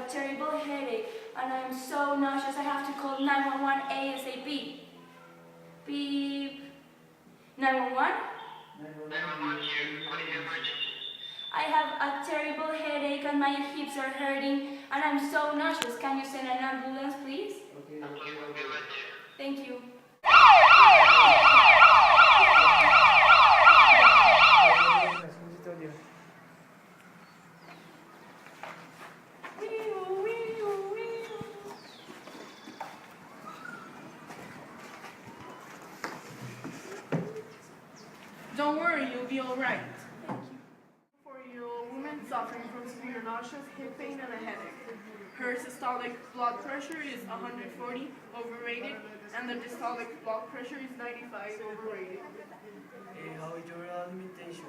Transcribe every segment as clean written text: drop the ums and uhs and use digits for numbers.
a terrible headache and I am so nauseous I have to call 911 ASAP. Beep. 911? 911 here. What is the emergency? I have a terrible headache and my hips are hurting and I'm so nauseous. Can you send an ambulance, please? Okay, we'll be right there. Thank you. Don't worry, you'll be all right. For your woman suffering from severe nausea, hip pain, and a headache. Her systolic blood pressure is 140, overrated, and the diastolic blood pressure is 95, overrated. How is your alimentation?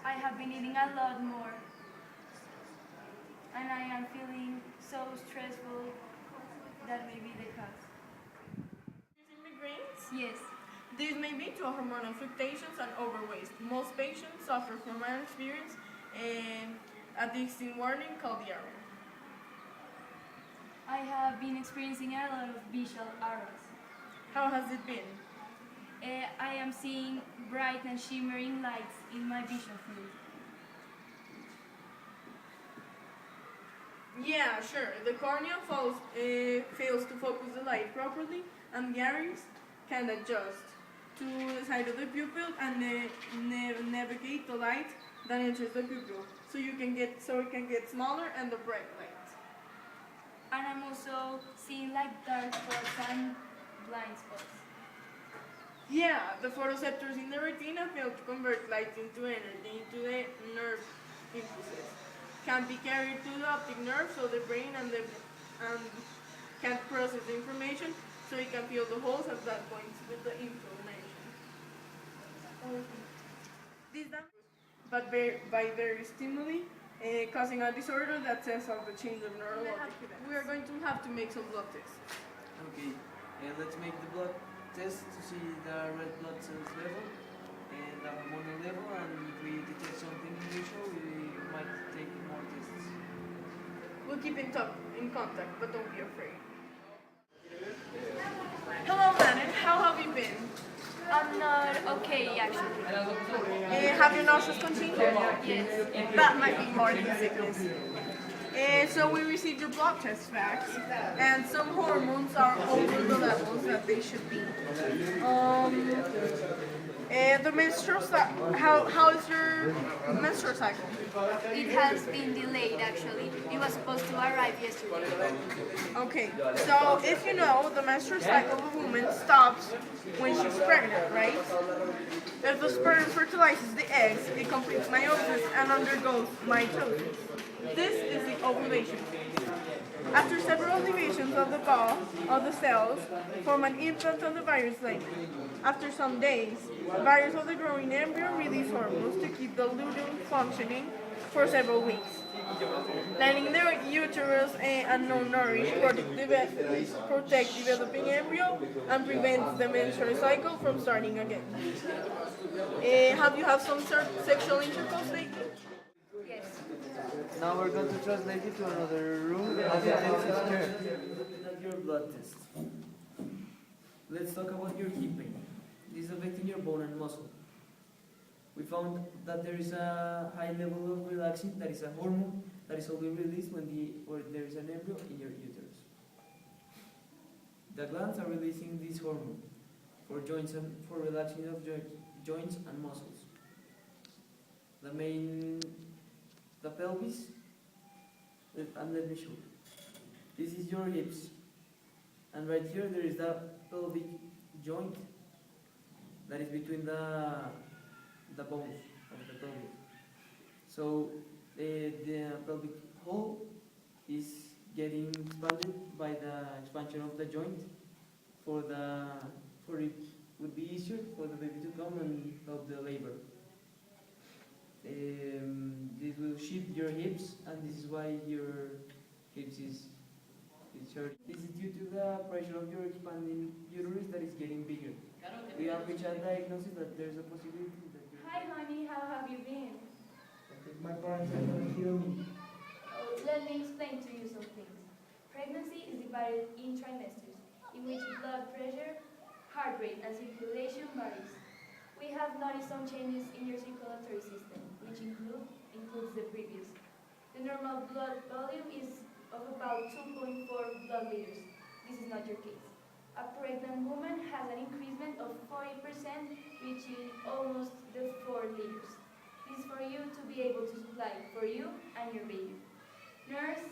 I have been eating a lot more and I am feeling so stressful. That may be the cause. Using migraines? Yes. These may be due to hormonal fluctuations and overweight. Most patients suffer from an experience and a distinct warning called the arrow. I have been experiencing a lot of visual errors. How has it been? I am seeing bright and shimmering lights in my vision field. Yeah, sure. The cornea fails to focus the light properly, and the iris can adjust to the side of the pupil and navigate the light that enters the pupil, so it can get smaller and the bright light. And I'm also seeing like dark spots and blind spots. Yeah, the photoreceptors in the retina fail to convert light into energy into the nerve impulses. Can be carried to the optic nerve, so the brain and can process the information, so it can fill the holes at that point with the information. This damage, but by various stimuli, causing a disorder that sets off the chain of neurologic events. We are going to have to make some blood tests. Okay, let's make the blood test to see the red blood cells level and the hormonal level, and if we detect something unusual, we might take more tests. We'll keep in contact, but don't be afraid. Hello, Manon. How have you been? I'm not okay actually. Have your nostrils continued? Yes. That might be morning sickness. So we received your blood test facts, and some hormones are over the levels that they should be. The menstrual cycle, how is your menstrual cycle? It has been delayed actually. It was supposed to arrive yesterday. Okay, so if you know, the menstrual cycle of a woman stops when she's pregnant, right? If the sperm fertilizes the eggs, it completes meiosis and undergoes mitosis. This is the ovulation phase. After several divisions of the ball of the cells form an implant on the various length. After some days, various of the growing embryo release hormones to keep the luteum functioning for several weeks, letting the uterus and non-nourished protect developing embryo and prevents the menstrual cycle from starting again. Have you had some sexual intercourse lately? Yes. Now we're going to translate it to another room as intensive care. Looking at your blood test. Let's talk about your hip pain. This is affecting your bone and muscle. We found that there is a high level of relaxin, that is a hormone that is only released when there is an embryo in your uterus. The glands are releasing this hormone for joints and for relaxing of joints and muscles. The pelvis, and let me show you. This is your hips, and right here there is the pelvic joint that is between the bones of the pelvis. So the pelvic hole is getting expanded by the expansion of the joint for it would be easier for the baby to come and help the labor. This will shift your hips, and this is why your hips is hurting. This is due to the pressure of your expanding uterus that is getting bigger. We have reached a diagnosis that there's a possibility that you're... Hi honey, how have you been? My parents are going to kill me. Oh, Let me explain to you some things. Pregnancy is divided in trimesters, in which blood pressure, heart rate, and circulation varies. We have noticed some changes in your circulatory system, which includes the previous. The normal blood volume is of about 2.4 blood liters. This is not your case. A pregnant woman has an increasement of 40%, reaching almost the 4 liters. This is for you to be able to supply for you and your baby. Nurse,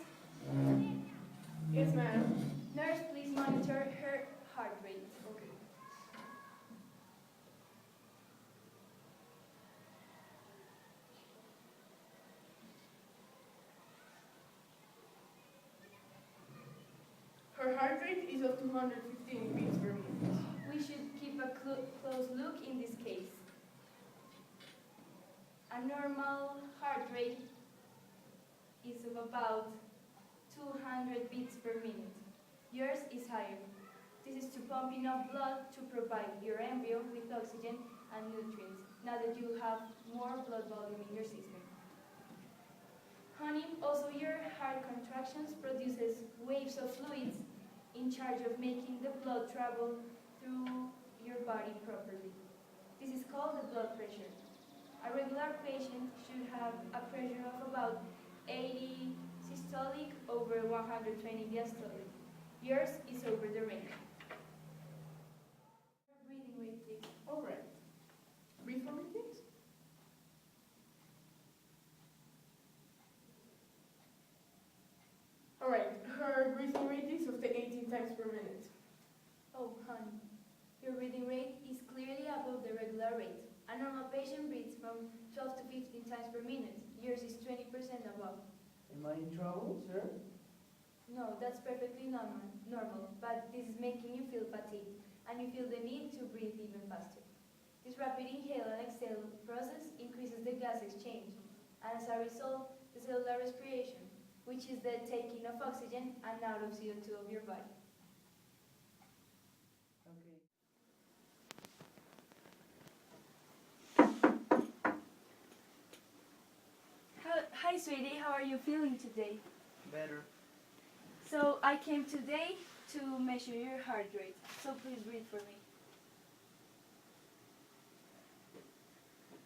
Yes, ma'am. nurse, please monitor her heart rate. Okay. Her heart rate is of 215 beats per minute. We should keep a close look in this case. A normal heart rate is of about 200 beats per minute. Yours is higher. This is to pump enough blood to provide your embryo with oxygen and nutrients, now that you have more blood volume in your system. Honey, also your heart contractions produces waves of fluids in charge of making the blood travel through your body properly. This is called the blood pressure. A regular patient should have a pressure of about 80 systolic over 120 diastolic. Yours is over the range. Breathing rate, please. All right. Breathe for me, please. All right. Her breathing rate is of the 18 times per minute. Oh, honey, your breathing rate is clearly above the regular rate. A normal patient breathes from 12 to 15 times per minute. Yours is 20% above. Am I in trouble, sir? No, that's perfectly normal, but this is making you feel fatigued, and you feel the need to breathe even faster. This rapid inhale and exhale process increases the gas exchange, and as a result, the cellular respiration, which is the taking of oxygen and out of CO2 of your body. Okay. Hi, sweetie, how are you feeling today? Better. So I came today to measure your heart rate, so please breathe for me.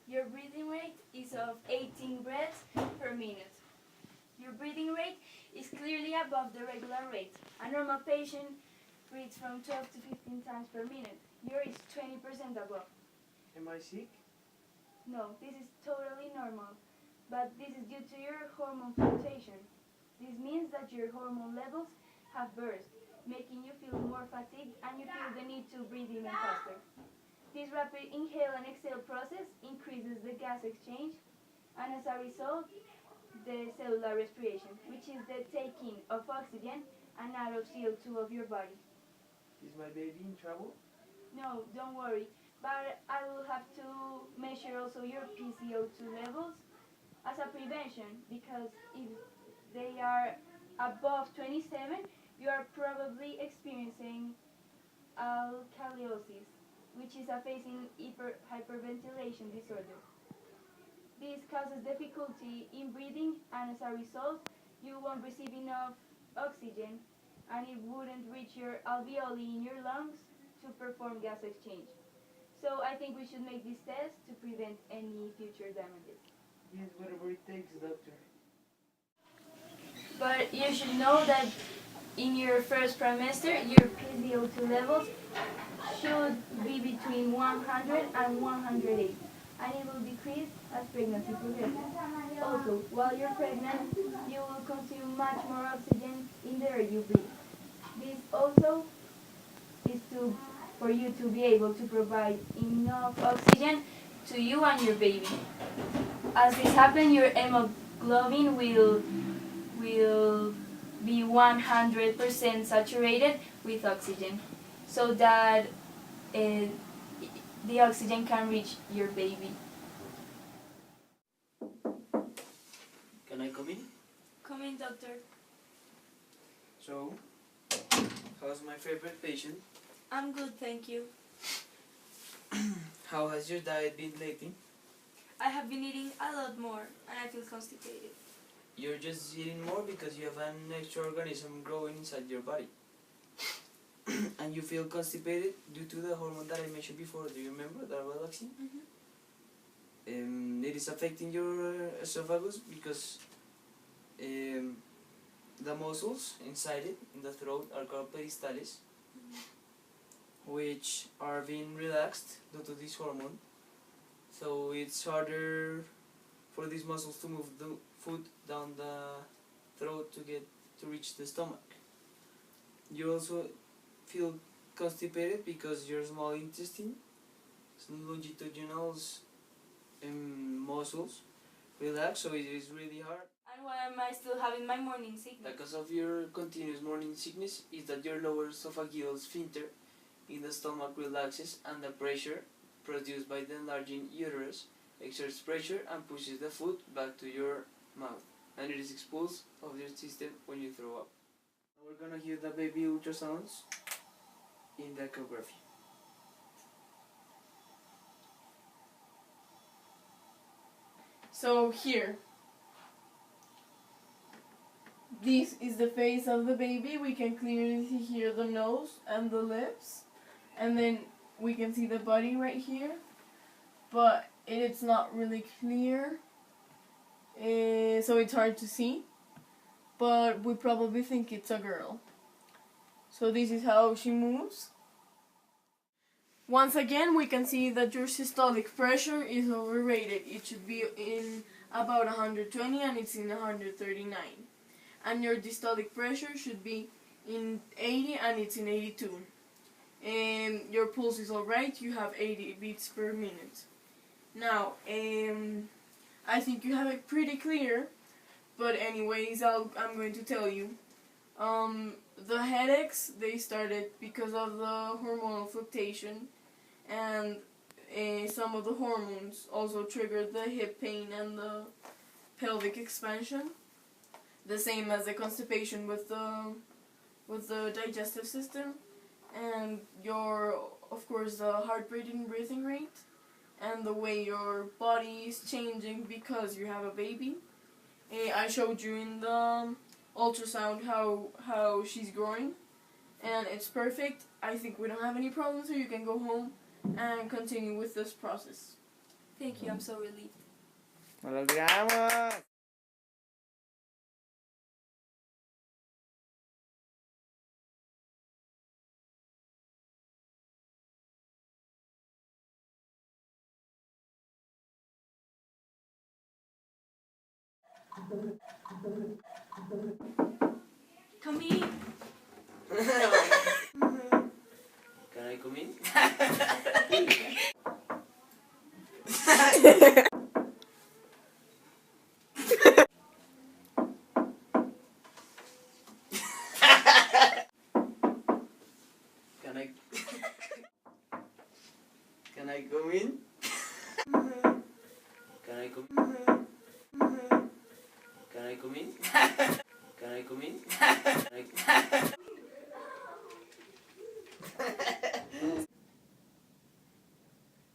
Your breathing rate is of 18 breaths per minute. Your breathing rate is clearly above the regular rate. A normal patient breathes from 12 to 15 times per minute. Yours is 20% above. Am I sick? No, this is totally normal, but this is due to your hormone fluctuation. This means that your hormone levels have burst, making you feel more fatigued and you feel the need to breathe even faster. This rapid inhale and exhale process increases the gas exchange, and as a result, the cellular respiration, which is the taking of oxygen and out of CO2 of your body. Is my baby in trouble? No, don't worry, but I will have to measure also your PCO2 levels as a prevention, because if they are above 27, you are probably experiencing alkalosis, which is a facing hyperventilation disorder. This causes difficulty in breathing, and as a result, you won't receive enough oxygen, and it wouldn't reach your alveoli in your lungs to perform gas exchange. So I think we should make this test to prevent any future damages. Yes, whatever it takes, doctor. But you should know that in your first trimester, your PCO2 levels should be between 100 and 108, and it will decrease as pregnancy progresses. Also, while you're pregnant, you will consume much more oxygen in the air you breathe. This also is for you to be able to provide enough oxygen to you and your baby. As this happens, your hemoglobin will be 100% saturated with oxygen, so that the oxygen can reach your baby. Can I come in? Come in, doctor. So, how's my favorite patient? I'm good, thank you. How has your diet been lately? I have been eating a lot more, and I feel constipated. You're just eating more because you have an extra organism growing inside your body. And you feel constipated due to the hormone that I mentioned before. Do you remember the relaxin? It is affecting your esophagus because the muscles inside it, in the throat, are called peristalsis, which are being relaxed due to this hormone. So it's harder for these muscles to move the food down the throat to reach the stomach. You also feel constipated because your small intestine, longitudinal muscles relax, so it is really hard. And why am I still having my morning sickness? The cause of your continuous morning sickness is that your lower esophageal sphincter in the stomach relaxes, and the pressure produced by the enlarging uterus exerts pressure and pushes the food back to your mouth, and it is expulsed of your system when you throw up. We're gonna hear the baby ultrasounds in the echography. So here, this is the face of the baby. We can clearly hear the nose and the lips, and then we can see the body right here, but it's not really clear, so it's hard to see, but we probably think it's a girl. So this is how she moves. Once again, we can see that your systolic pressure is overrated. It should be in about 120 and it's in 139. And your diastolic pressure should be in 80 and it's in 82. And your pulse is alright, you have 80 beats per minute. Now, I think you have it pretty clear, but anyways, I'm going to tell you. The headaches, they started because of the hormonal fluctuation, and some of the hormones also triggered the hip pain and the pelvic expansion, the same as the constipation with the digestive system, and of course the heart rate and breathing rate, and the way your body is changing because you have a baby. I showed you in the ultrasound how she's growing, and it's perfect. I think we don't have any problems, so you can go home and continue with this process. Thank you, I'm so relieved. ¡Lo logramos! Come in. Can I come in? Can I come in? Can I come in? Can I come in? Can I come in?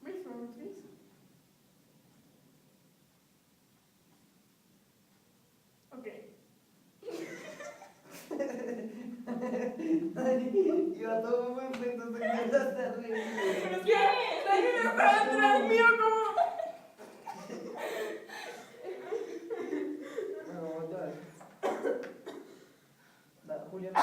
Wait for me, please. Okay. Yo a todo momento entonces me empezaste a reír. Es que la niña para atrás mío como... No, ya. Da, Julián.